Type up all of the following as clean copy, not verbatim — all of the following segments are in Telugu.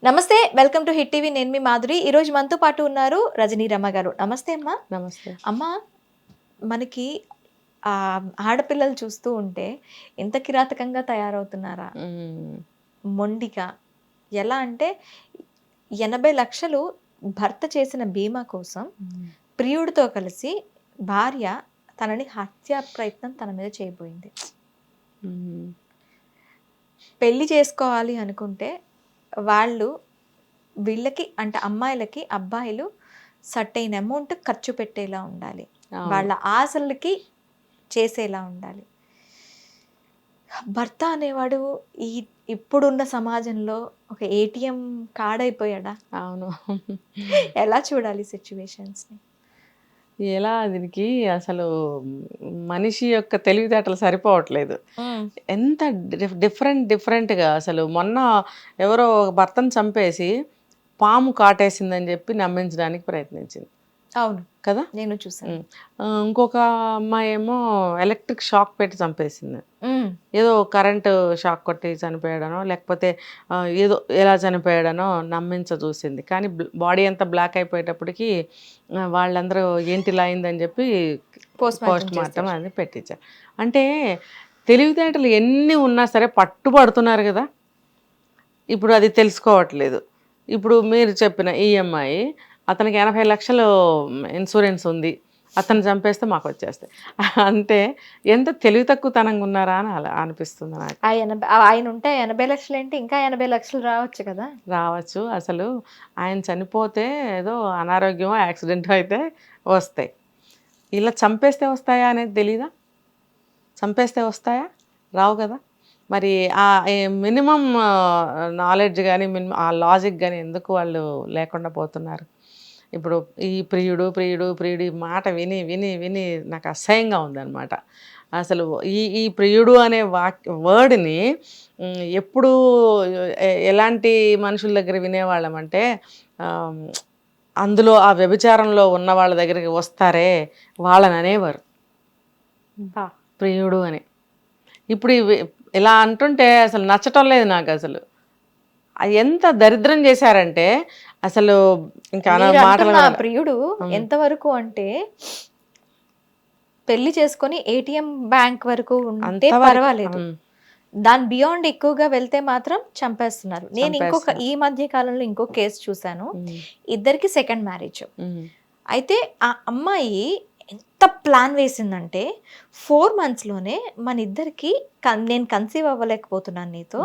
నమస్తే, వెల్కమ్ టు హిట్ టీవీ. నేను మీ మాధురి. ఈరోజు మనతో పాటు ఉన్నారు రజనీ రమ గారు. నమస్తే అమ్మా. నమస్తే. అమ్మా, మనకి ఆడపిల్లలు చూస్తూ ఉంటే ఎంత కిరాతకంగా తయారవుతున్నారా, హ్మ్. మొండిగా. ఎలా అంటే 80 లక్షలు భర్త చేసిన బీమా కోసం హ్మ్. ప్రియుడితో కలిసి భార్య తనని హత్యా ప్రయత్నం తన మీద చేయబోయింది. హ్మ్. పెళ్లి చేసుకోవాలి అనుకుంటే వాళ్ళు వీళ్ళకి అంటే అమ్మాయిలకి అబ్బాయిలు సర్టైన్ అమౌంట్ ఖర్చు పెట్టేలా ఉండాలి, అవును. వాళ్ళ ఆశలకి చేసేలా ఉండాలి. భర్త అనేవాడు ఈ ఇప్పుడున్న సమాజంలో ఒక ఏటీఎం కార్డ్ అయిపోయాడా? అవును. ఎలా చూడాలి సిచ్యువేషన్స్ని? ఎలా దీనికి అసలు మనిషి యొక్క తెలివితేటలు సరిపోవట్లేదు. ఎంత డిఫరెంట్‌గా అసలు మొన్న ఎవరో ఒక భర్తను చంపేసి పాము కాటేసిందని చెప్పి నమ్మించడానికి ప్రయత్నించింది. అవును, కదా! నేను చూసాను. ఇంకొక అమ్మాయేమో ఎలక్ట్రిక్ షాక్ పెట్టి చంపేసింది. ఏదో కరెంటు షాక్ కొట్టి చనిపోయాడనో లేకపోతే ఏదో ఎలా చనిపోయాడనో చూసింది. కానీ బాడీ అంతా బ్లాక్ అయిపోయేటప్పటికి వాళ్ళందరూ ఏంటి ఇలా అయిందని చెప్పి పోస్ట్ మార్టం అది పెట్టించారు. అంటే తెలివితేటలు ఎన్ని ఉన్నా సరే పట్టుబడుతున్నారు కదా. ఇప్పుడు అది తెలుసుకోవట్లేదు. ఇప్పుడు మీరు చెప్పిన ఈఎంఐ అతనికి 80 లక్షలు ఇన్సూరెన్స్ ఉంది, అతను చంపేస్తే మాకు వచ్చేస్తాయి. అంటే ఎంత తెలివి తక్కువతనంగా ఉన్నారా అని అలా అనిపిస్తుంది నాకు. ఆయన ఉంటే 80 లక్షలు ఏంటి, ఇంకా 80 లక్షలు రావచ్చు కదా. రావచ్చు. అసలు ఆయన చనిపోతే ఏదో అనారోగ్యమో యాక్సిడెంట్ అయితే వస్తాయి, ఇలా చంపేస్తే వస్తాయా అనేది తెలీదా? చంపేస్తే వస్తాయా? రావు కదా. మరి ఆ మినిమం నాలెడ్జ్ కానీ ఆ లాజిక్ కానీ ఎందుకు వాళ్ళు లేకుండా పోతున్నారు? ఇప్పుడు ఈ ప్రియుడు ప్రియుడు ప్రియుడు ఈ మాట విని విని విని నాకు అసహ్యంగా ఉందన్నమాట. అసలు ఈ ఈ ప్రియుడు అనే వర్డ్ని ఎప్పుడు ఎలాంటి మనుషుల దగ్గర వినేవాళ్ళమంటే అందులో ఆ వ్యభిచారంలో ఉన్న వాళ్ళ దగ్గరికి వస్తారే వాళ్ళని అనేవారు ప్రియుడు అని. ఇప్పుడు ఇలా అంటుంటే అసలు నచ్చటం లేదు నాకు. అసలు ఎంత దరిద్రం చేశారంటే అసలు ఇంకా మాటలు. ప్రియుడు ఎంతవరకు అంటే పెళ్లి చేసుకొని ఏటీఎం బ్యాంక్ వరకు ఉంటే పర్వాలేదు, దాని బియాండ్ ఎక్కువగా వెళ్తే మాత్రం చంపేస్తున్నారు. నేను ఈ మధ్య కాలంలో ఇంకో కేసు చూశాను. ఇద్దరికి సెకండ్ మ్యారేజ్. అయితే ఆ అమ్మాయి ఎంత ప్లాన్ వేసిందంటే 4 monthsలోనే మన ఇద్దరికి నేను కన్సీవ్ అవ్వలేకపోతున్నాను నీతో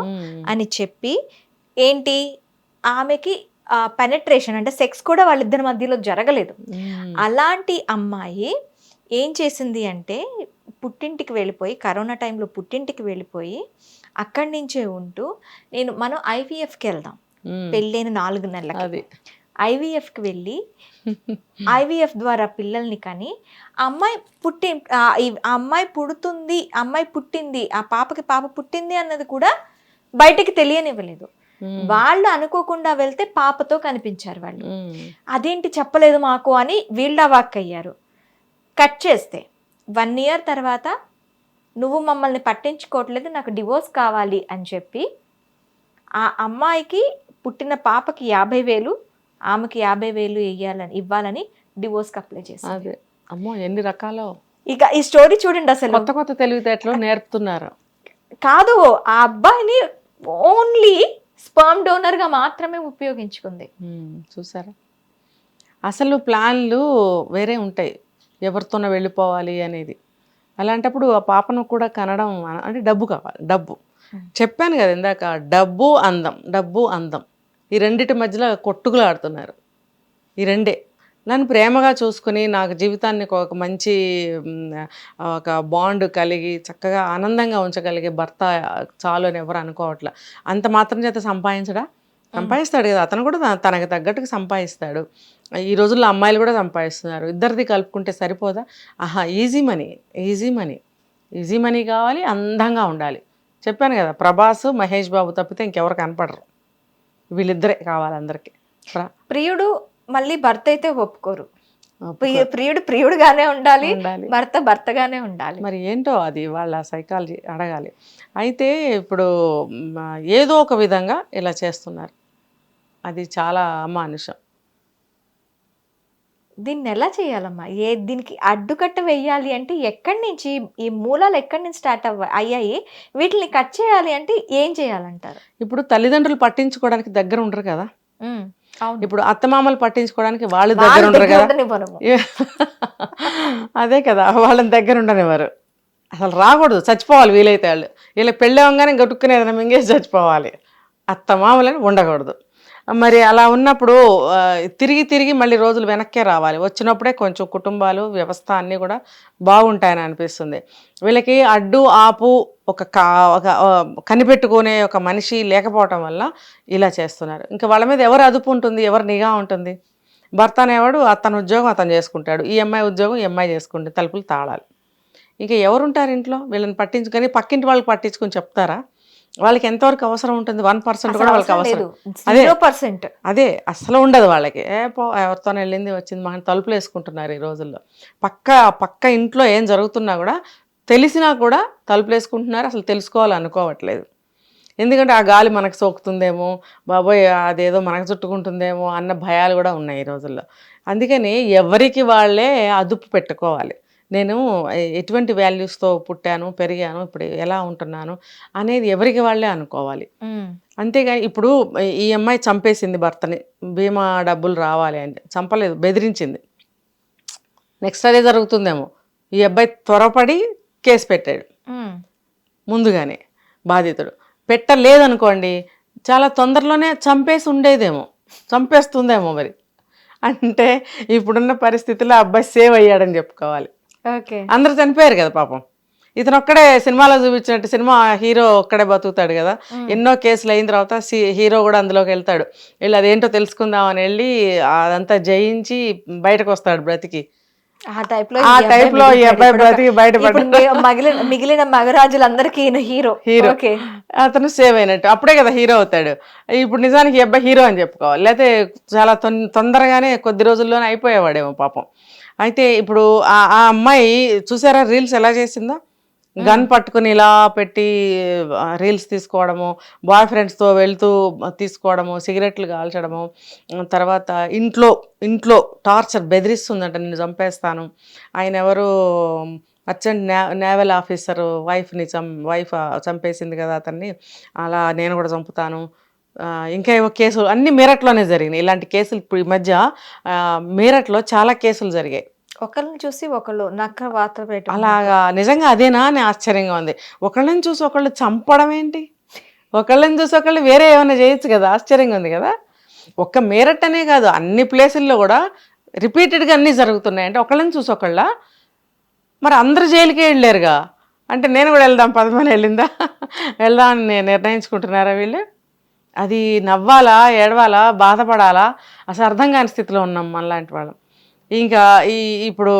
అని చెప్పి, ఏంటి ఆమెకి పెనట్రేషన్ అంటే సెక్స్ కూడా వాళ్ళిద్దరి మధ్యలో జరగలేదు. అలాంటి అమ్మాయి ఏం చేసింది అంటే పుట్టింటికి వెళ్ళిపోయి, కరోనా టైంలో పుట్టింటికి వెళ్ళిపోయి అక్కడి నుంచే ఉంటూ మనం ఐవీఎఫ్కి వెళ్దాం పెళ్ళైన 4 నెలలకి ఐవీఎఫ్కి వెళ్ళి ఐవీఎఫ్ ద్వారా పిల్లల్ని కని ఆ అమ్మాయి పుట్టింది, ఆ పాపకి పాప పుట్టింది అన్నది కూడా బయటికి తెలియనివ్వలేదు. వాళ్ళు అనుకోకుండా వెళ్తే పాపతో కనిపించారు వాళ్ళు. అదేంటి చెప్పలేదు మాకు అని వీళ్ళ వాక్ అయ్యారు. కట్ చేస్తే 1 year తర్వాత నువ్వు మమ్మల్ని పట్టించుకోవట్లేదు, నాకు డివోర్స్ కావాలి అని చెప్పి ఆ అమ్మాయికి పుట్టిన పాపకి 50,000, ఆమెకి 50,000 ఇవ్వాలని డివోర్స్కి అప్లై చేసింది. అమ్మో ఎన్ని రకాలో. ఇక ఈ స్టోరీ చూడండి, అసలు కొత్త కొత్త తెలివితేటలు నేర్పుతున్నారు. కాదు, ఆ అబ్బాయిని ఓన్లీ స్పర్మ్ డోనర్గా మాత్రమే ఉపయోగించుకుంది. చూసారా, అసలు ప్లాన్లు వేరే ఉంటాయి ఎవరితోనో వెళ్ళిపోవాలి అనేది. అలాంటప్పుడు ఆ పాపను కూడా కనడం అంటే డబ్బు కావాలి. డబ్బు చెప్పాను కదా ఇందాక, డబ్బు అందం ఈ రెండిటి మధ్యలో కొట్టుకులాడుతున్నారు. ఈ రెండే. నన్ను ప్రేమగా చూసుకుని నాకు జీవితాన్ని ఒక మంచి ఒక బాండ్ కలిగి చక్కగా ఆనందంగా ఉంచగలిగే భర్త చాలు అని ఎవరు అనుకోవట్లే. అంత మాత్రం చేత సంపాదిస్తాడు కదా, అతను కూడా తనకు తగ్గట్టుగా సంపాదిస్తాడు. ఈ రోజుల్లో అమ్మాయిలు కూడా సంపాదిస్తున్నారు. ఇద్దరిది కలుపుకుంటే సరిపోదా? ఈజీ మనీ కావాలి, అందంగా ఉండాలి. చెప్పాను కదా, ప్రభాస్ మహేష్ బాబు తప్పితే ఇంకెవరు కనపడరు, వీళ్ళిద్దరే కావాలి అందరికీ. ప్రియుడు మళ్ళీ భర్త అయితే ఒప్పుకోరు. ప్రియుడుగానే ఉండాలి, భర్త భర్తగానే ఉండాలి. మరి ఏంటో అది వాళ్ళ సైకాలజీ అడగాలి. అయితే ఇప్పుడు ఏదో ఒక విధంగా ఇలా చేస్తున్నారు. అది చాలా అమానుషం. దీన్ని ఎలా చేయాలమ్మా? దీనికి అడ్డుకట్ట వేయాలి అంటే ఎక్కడి నుంచి, ఈ మూలాలు ఎక్కడి నుంచి స్టార్ట్ అయ్యాయి? వీటిని కట్ చేయాలి అంటే ఏం చేయాలంటారు? ఇప్పుడు తల్లిదండ్రులు పట్టించుకోవడానికి దగ్గర ఉండరు కదా. అవును. ఇప్పుడు అత్తమామలు పట్టించుకోవడానికి వాళ్ళు దగ్గర ఉండరు కదా. అదే కదా, వాళ్ళని దగ్గర ఉండనివ్వరు. అసలు రాకూడదు, చచ్చిపోవాలి వీలైతే వాళ్ళు. వీళ్ళకి పెళ్ళి అవ్వగానే గట్టుకుని ఏదైనా మింగేసి చచ్చిపోవాలి. అత్తమామలని ఉండకూడదు. మరి అలా ఉన్నప్పుడు తిరిగి తిరిగి మళ్ళీ రోజులు వెనక్కే రావాలి. వచ్చినప్పుడే కొంచెం కుటుంబాలు, వ్యవస్థ అన్నీ కూడా బాగుంటాయని అనిపిస్తుంది. వీళ్ళకి అడ్డు ఆపు ఒక కనిపెట్టుకునే ఒక మనిషి లేకపోవటం వల్ల ఇలా చేస్తున్నారు. ఇంకా వాళ్ళ మీద ఎవరు అదుపు ఉంటుంది, ఎవరు నిఘా ఉంటుంది? భర్త అనేవాడు అతని ఉద్యోగం అతను చేసుకుంటాడు, ఈ అమ్మాయి ఉద్యోగం ఈ అమ్మాయి చేసుకుంటే తలుపులు తాళాలి. ఇంకా ఎవరుంటారు ఇంట్లో? వీళ్ళని పట్టించుకొని పక్కింటి వాళ్ళకి పట్టించుకొని చెప్తారా? వాళ్ళకి ఎంతవరకు అవసరం ఉంటుంది? 1% కూడా వాళ్ళకి అవసరం. అదే అసలు ఉండదు వాళ్ళకి. ఎవరితో వెళ్ళింది వచ్చింది మన తలుపులు వేసుకుంటున్నారు ఈ రోజుల్లో. పక్క ఇంట్లో ఏం జరుగుతున్నా కూడా తెలిసినా కూడా తలుపులు వేసుకుంటున్నారు. అసలు తెలుసుకోవాలనుకోవట్లేదు. ఎందుకంటే ఆ గాలి మనకు సోకుతుందేమో, బాబోయ్ అదేదో మనకు చుట్టుకుంటుందేమో అన్న భయాలు కూడా ఉన్నాయి ఈ రోజుల్లో. అందుకని ఎవరికి వాళ్ళే అదుపు పెట్టుకోవాలి. నేను ఎటువంటి వాల్యూస్తో పుట్టాను, పెరిగాను, ఇప్పుడు ఎలా ఉంటున్నాను అనేది ఎవరికి వాళ్ళే అనుకోవాలి. అంతేగాని ఇప్పుడు ఈ అమ్మాయి చంపేసింది భర్తని, బీమా డబ్బులు రావాలి అంటే చంపలేదు, బెదిరించింది. నెక్స్ట్ అదే జరుగుతుందేమో. ఈ అబ్బాయి త్వరపడి కేసు పెట్టాడు ముందుగానే. బాధితుడు పెట్టలేదనుకోండి, చాలా తొందరలోనే చంపేసి ఉండేదేమో, చంపేస్తుందేమో. మరి అంటే ఇప్పుడున్న పరిస్థితుల్లో అబ్బాయి సేవ్ అయ్యాడని చెప్పుకోవాలి. అందరూ చనిపోయారు కదా పాపం. ఇతను ఒక్కడే సినిమాలో చూపించినట్టు సినిమా హీరో ఒక్కడే బతుకుతాడు కదా. ఎన్నో కేసులు అయిన తర్వాత హీరో కూడా అందులోకి వెళ్తాడు. వెళ్ళి అదేంటో తెలుసుకుందామని వెళ్ళి అదంతా జయించి బయటకు వస్తాడు బ్రతికి. ఆ టైప్ లో ఈ అబ్బాయి బ్రతికి బయటపడ్డాడు. మిగిలిన మగరాజులందరికీ హీరో. అతను సేవ్ అయినట్టు అప్పుడే కదా హీరో అవుతాడు. ఇప్పుడు నిజానికి ఈ అబ్బాయి హీరో అని చెప్పుకోవాలి. లేకపోతే చాలా తొందరగానే కొద్ది రోజుల్లోనే అయిపోయేవాడేమో పాపం. అయితే ఇప్పుడు ఆ అమ్మాయి చూసారా రీల్స్ ఎలా చేసిందో? గన్ పట్టుకుని ఇలా పెట్టి రీల్స్ తీసుకోవడము, బాయ్ ఫ్రెండ్స్తో వెళ్తూ తీసుకోవడము, సిగరెట్లు కాల్చడము, తర్వాత ఇంట్లో టార్చర్ బెదిరిస్తుందంట, నేను చంపేస్తాను. ఆయన ఎవరు అర్జెంట్ నేవల్ ఆఫీసర్ వైఫ్ చంపేసింది కదా అతన్ని, అలా నేను కూడా చంపుతాను. ఇంకా ఏవో కేసులు అన్నీ మీరట్లోనే జరిగినాయి. ఇలాంటి కేసులు ఇప్పుడు ఈ మధ్య మీరట్లో చాలా కేసులు జరిగాయి. ఒకళ్ళని చూసి ఒకళ్ళు నక్క వార్త పెట్టడం అలాగా. నిజంగా అదేనా అని ఆశ్చర్యంగా ఉంది. ఒకళ్ళని చూసి ఒకళ్ళు చంపడం ఏంటి? ఒకళ్ళని చూసి ఒకళ్ళు వేరే ఏమైనా చేయొచ్చు కదా. ఆశ్చర్యంగా ఉంది కదా. ఒక్క మీరట్ అనే కాదు, అన్ని ప్లేసుల్లో కూడా రిపీటెడ్గా అన్నీ జరుగుతున్నాయి. అంటే ఒకళ్ళని చూసి ఒకళ్ళ. మరి అందరు జైలుకే వెళ్ళారుగా. అంటే నేను కూడా వెళ్దాం 10 మంది వెళ్ళిందా వెళ్దామని నిర్ణయించుకుంటున్నారా వీళ్ళు? అది నవ్వాలా, ఏడవాలా, బాధపడాలా అసలు అర్థం కాని స్థితిలో ఉన్నాం మనలాంటి వాళ్ళం. ఇంకా ఇప్పుడు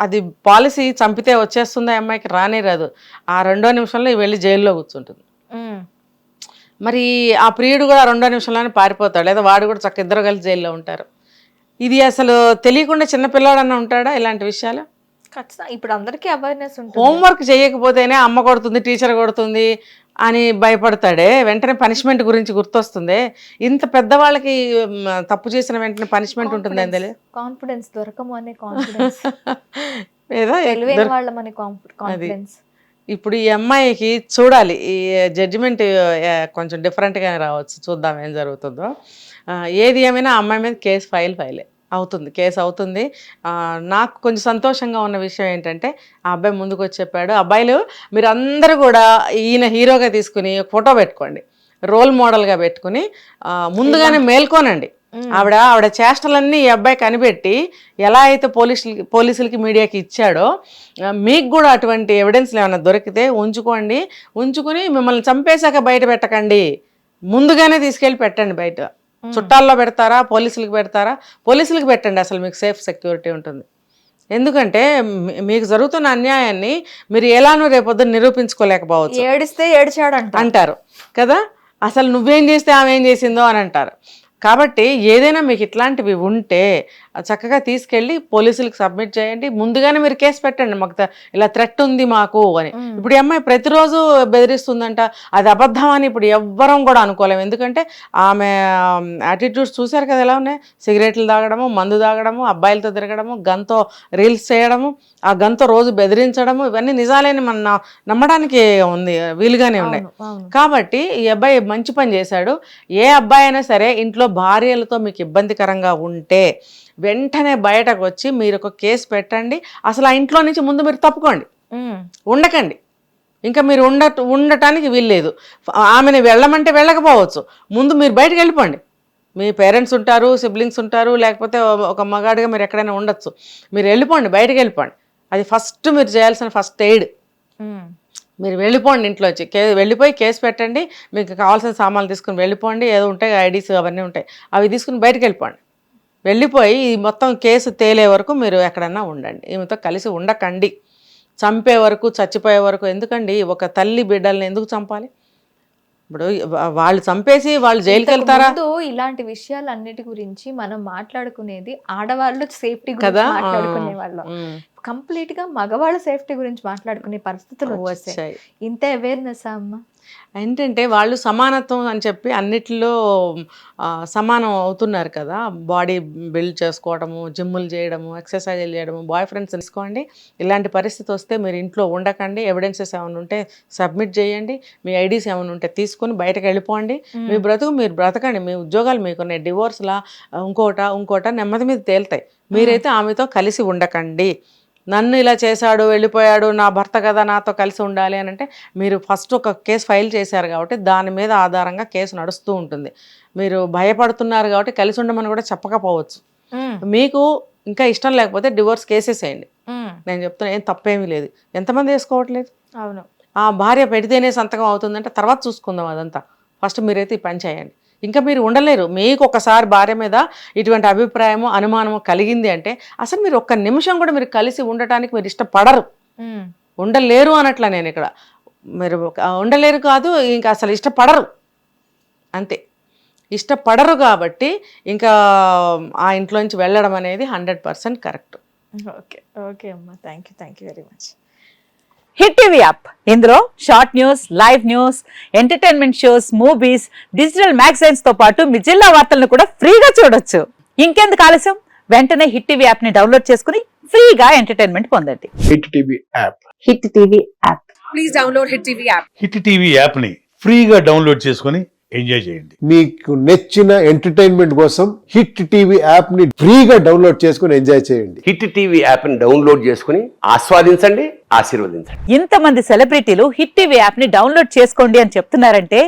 అది పాలసీ చంపితే వచ్చేస్తుంది ఆ అమ్మాయికి, రానే రాదు. ఆ 2వ నిమిషంలో వెళ్ళి జైల్లో కూర్చుంటుంది. మరి ఆ ప్రియుడు కూడా 2వ నిమిషంలోనే పారిపోతాడు, లేదా వాడు కూడా చక్క ఇద్దరు కలిసి జైల్లో ఉంటారు. ఇది అసలు తెలియకుండా చిన్నపిల్లాడన్నా ఉంటాడా ఇలాంటి విషయాలు? ఖచ్చితంగా ఇప్పుడు అందరికీ అవేర్నెస్ ఉంటుంది. హోంవర్క్ చేయకపోతేనే అమ్మ కొడుతుంది, టీచర్ కొడుతుంది అని భయపడతాడే, వెంటనే పనిష్మెంట్ గురించి గుర్తొస్తుంది. ఇంత పెద్దవాళ్ళకి తప్పు చేసిన వెంటనే పనిష్మెంట్ ఉంటుంది అని తెలియదు. కాన్ఫిడెన్స్ దొరకము అనే కాన్ఫిడెన్స్ ఇప్పుడు ఈ అమ్మాయికి చూడాలి, ఈ జడ్జిమెంట్ కొంచెం డిఫరెంట్గానే రావచ్చు. చూద్దాం ఏం జరుగుతుందో. ఏది ఏమైనా అమ్మాయి మీద కేసు అవుతుంది. నాకు కొంచెం సంతోషంగా ఉన్న విషయం ఏంటంటే ఆ అబ్బాయి ముందుకు వచ్చి చెప్పాడు, అబ్బాయిలు మీరు అందరూ కూడా ఈయన హీరోగా తీసుకుని ఫోటో పెట్టుకోండి, రోల్ మోడల్గా పెట్టుకుని ముందుగానే మేల్కోనండి. ఆవిడ చేష్టలన్నీ ఈ అబ్బాయి కనిపెట్టి ఎలా అయితే పోలీసులకి మీడియాకి ఇచ్చాడో, మీకు కూడా అటువంటి ఎవిడెన్స్లు ఏమైనా దొరికితే ఉంచుకుని మిమ్మల్ని చంపేశాక బయట పెట్టకండి, ముందుగానే తీసుకెళ్ళి పెట్టండి. బయట చుట్టాల్లో పెడతారా, పోలీసులకు పెడతారా? పోలీసులకు పెట్టండి, అసలు మీకు సేఫ్ సెక్యూరిటీ ఉంటుంది. ఎందుకంటే మీకు జరుగుతున్న అన్యాయాన్ని మీరు ఎలానో రేపొద్దున నిరూపించుకోలేకపోవచ్చు. ఏడిస్తే ఏడ్చాడు అంటారు కదా, అసలు నువ్వేం చేస్తే ఆమె ఏం చేసిందో అని అంటారు. కాబట్టి ఏదైనా మీకు ఇట్లాంటివి ఉంటే చక్కగా తీసుకెళ్ళి పోలీసులకు సబ్మిట్ చేయండి. ముందుగానే మీరు కేసు పెట్టండి, మాకు ఇలా థ్రెట్ ఉంది మాకు అని. ఇప్పుడు ఈ అమ్మాయి ప్రతిరోజు బెదిరిస్తుందంట, అది అబద్ధం అని ఇప్పుడు ఎవ్వరం కూడా అనుకోలేము. ఎందుకంటే ఆమె యాటిట్యూడ్స్ చూశారు కదా ఎలా ఉన్నాయి. సిగరెట్లు తాగడము, మందు తాగడము, అబ్బాయిలతో తిరగడము, గన్తో రీల్స్ చేయడము, ఆ గన్తో రోజు బెదిరించడము, ఇవన్నీ నిజాలేని మన నమ్మడానికి ఉంది, వీలుగానే ఉన్నాయి. కాబట్టి ఈ అబ్బాయి మంచి పని చేశాడు. ఏ అబ్బాయి అయినా సరే ఇంట్లో భార్యలతో మీకు ఇబ్బందికరంగా ఉంటే వెంటనే బయటకు వచ్చి మీరు ఒక కేసు పెట్టండి. అసలు ఆ ఇంట్లో నుంచి ముందు మీరు తప్పుకోండి, ఉండకండి. ఇంకా మీరు ఉండటానికి వీల్లేదు. ఆమెను వెళ్ళమంటే వెళ్ళకపోవచ్చు, ముందు మీరు బయటకు వెళ్ళిపోండి. మీ పేరెంట్స్ ఉంటారు, సిబ్లింగ్స్ ఉంటారు, లేకపోతే ఒక మగాడిగా మీరు ఎక్కడైనా ఉండొచ్చు. మీరు వెళ్ళిపోండి, బయటకు వెళ్ళిపోండి. అది ఫస్ట్ మీరు చేయాల్సిన ఫస్ట్ ఎయిడ్. మీరు వెళ్ళిపోండి, ఇంట్లో వచ్చి వెళ్ళిపోయి కేసు పెట్టండి. మీకు కావాల్సిన సామాన్లు తీసుకుని వెళ్ళిపోండి. ఏదో ఉంటాయి ఐడీస్ అవన్నీ ఉంటాయి, అవి తీసుకుని బయటకు వెళ్ళిపోండి. వెళ్ళిపోయి ఈ మొత్తం కేసు తేలే వరకు మీరు ఎక్కడన్నా ఉండండి. ఈమెతో కలిసి ఉండకండి. చంపే వరకు, చచ్చిపోయే వరకు. ఎందుకండి ఒక తల్లి బిడ్డల్ని ఎందుకు చంపాలి? ఇప్పుడు వాళ్ళు చంపేసి వాళ్ళు జైలుకి వెళ్తారా? ఇలాంటి విషయాలన్నిటి గురించి మనం మాట్లాడుకునేది ఆడవాళ్ళు సేఫ్టీ గురించి మాట్లాడుకునే వాళ్ళం. కంప్లీట్ గా మగవాళ్ళ సేఫ్టీ గురించి మాట్లాడుకునే పరిస్థితులు వచ్చాయి. ఇంత అవేర్నెస్ అమ్మా? ఏంటంటే వాళ్ళు సమానత్వం అని చెప్పి అన్నిటిలో సమానం అవుతున్నారు కదా. బాడీ బిల్డ్ చేసుకోవడము, జిమ్ములు చేయడము, ఎక్సర్సైజులు చేయడము, బాయ్ ఫ్రెండ్స్ తీసుకోండి. ఇలాంటి పరిస్థితి వస్తే మీరు ఇంట్లో ఉండకండి. ఎవిడెన్సెస్ ఏమైనా ఉంటే సబ్మిట్ చేయండి. మీ ఐడీస్ ఏమైనా ఉంటే తీసుకొని బయటకు వెళ్ళిపోండి. మీ బ్రతుకు మీరు బ్రతకండి. మీ ఉద్యోగాలు మీకున్నాయి. డివోర్స్లా ఇంకోట నెమ్మది మీద తేలుతాయి. మీరైతే ఆమెతో కలిసి ఉండకండి. నన్ను ఇలా చేశాడు, వెళ్ళిపోయాడు, నా భర్త కదా నాతో కలిసి ఉండాలి అని అంటే మీరు ఫస్ట్ ఒక కేసు ఫైల్ చేశారు కాబట్టి దాని మీద ఆధారంగా కేసు నడుస్తూ ఉంటుంది. మీరు భయపడుతున్నారు కాబట్టి కలిసి ఉండమని కూడా చెప్పకపోవచ్చు. మీకు ఇంకా ఇష్టం లేకపోతే డివోర్స్ కేసెస్ వేయండి. నేను చెప్తున్నా, ఏం తప్పేమీ లేదు. ఎంతమంది వేసుకోవట్లేదు? అవును. ఆ భార్య పెడితేనే సంతకం అవుతుందంటే తర్వాత చూసుకుందాం అదంతా. ఫస్ట్ మీరైతే ఈ పని చేయండి. ఇంకా మీరు ఉండలేరు. మీకు ఒకసారి భార్య మీద ఇటువంటి అభిప్రాయము, అనుమానము కలిగింది అంటే అసలు మీరు ఒక్క నిమిషం కూడా మీరు కలిసి ఉండటానికి మీరు ఇష్టపడరు. ఉండలేరు అనట్లా నేను ఇక్కడ. మీరు ఉండలేరు కాదు, ఇంకా అసలు ఇష్టపడరు, అంతే. ఇష్టపడరు కాబట్టి ఇంకా ఆ ఇంట్లోంచి వెళ్ళడం అనేది 100% కరెక్ట్. ఓకే ఓకే అమ్మా, thank you very much. Hit TV app, ఇందులో short news, live news, entertainment shows, movies, digital magazines తో పాటు మీ జిల్లా వార్తలను కూడా ఫ్రీగా చూడొచ్చు. ఇంకెందుకు ఆలస్యం, వెంటనే హిట్ టీవీ యాప్ ని డౌన్లోడ్ చేసుకుని ఫ్రీగా ఎంటర్టైన్మెంట్ పొందండి. Hit TV app. Hit TV app. Please download hit TV app. Hit TV app ని ఫ్రీగా డౌన్లోడ్ చేసుకొని ఎంజాయ్ చేయండి. మీకు నచ్చిన ఎంటర్టైన్మెంట్ కోసం హిట్ టీవీ యాప్ ని ఫ్రీగా డౌన్లోడ్ చేసుకుని ఎంజాయ్ చేయండి. హిట్ టీవీ యాప్ ని డౌన్లోడ్ చేసుకుని ఆస్వాదించండి, ఆశీర్వదించండి. ఇంతమంది సెలబ్రిటీలు హిట్ టీవీ యాప్ ని డౌన్లోడ్ చేసుకోండి అని చెప్తున్నారంటే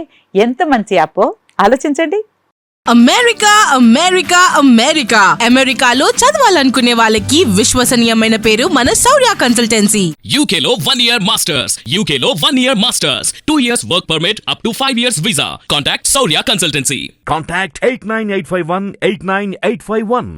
ఎంత మంచి యాప్ ఆలోచించండి. అమెరికా అమెరికా అమెరికా అమెరికాలో చదవాలనుకునే వాళ్ళకి విశ్వసనీయమైన పేరు మన శౌర్య కన్సల్టెన్సీ. UK లో 1 year masters, UK లో 1 year masters, 2 years work permit up to 5 years visa. Contact Saurya Consultancy. Contact 89851 89851.